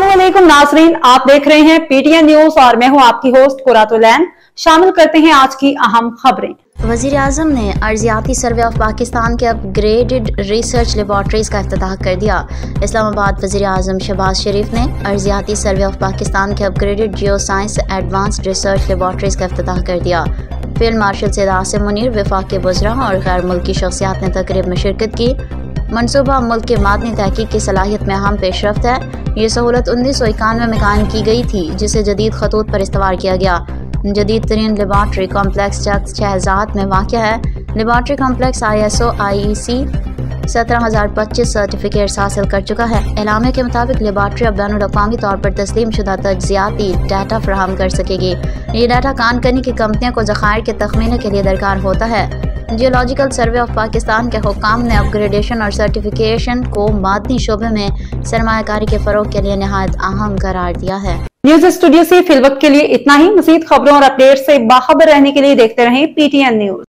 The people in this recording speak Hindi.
अस्सलामुअलैकुम नाजरीन, आप देख रहे हैं पीटीएन न्यूज और मैं हूं आपकी होस्ट कुरातुलैन। शामिल करते हैं आज की अहम खबरें। वज़ीर आज़म ने अर्जियाती सर्वे ऑफ पाकिस्तान के अपग्रेडेड रिसर्च लेबॉर्ट्रीज का इफ्तिताह कर दिया। इस्लामाबाद वज़ीर आज़म शहबाज शरीफ ने अर्जियाती सर्वे ऑफ पाकिस्तान के upgraded geo science advanced research laboratories का इफ्तिताह कर दिया। फील्ड मार्शल सैयद आसिम मुनीर, वफाकी वज़रा और गैर मुल्की शख्सियात ने तकरीब में शिरकत की। मनसूबा मुल्क के मादनी तहकीक की सलाहियत में अहम पेशरफ्त है। ये सहूलत 1991 में कायम की गई थी, जिसे जदीद खतूत पर इस्तेमाल किया गया। जदीद तरीन लेबॉर्ट्री कॉम्प्लेक्स शहजाद में वाक़या है। Laboratory complex ISO IEC 17025 certificates हासिल कर चुका है। एलामे के मुताबिक लेबॉर्ट्री अब बैनुल-अक़वामी तौर पर तस्लीम शुदा तज्ज़ियाती डाटा फराहम कर सकेगी। ये डाटा कान करने की कंपनियों को ज़खायर के तखमीने के लिए दरकार होता है। जियोलॉजिकल सर्वे ऑफ पाकिस्तान के हुक्काम ने अपग्रेडेशन और सर्टिफिकेशन को मादनी शोबे में सरमायाकारी के फ़रोग के लिए नहायत अहम करार दिया है। न्यूज स्टूडियो से फिलवक्त के लिए इतना ही। मज़ीद खबरों और अपडेट से बाखबर रहने के लिए देखते रहें PTN न्यूज।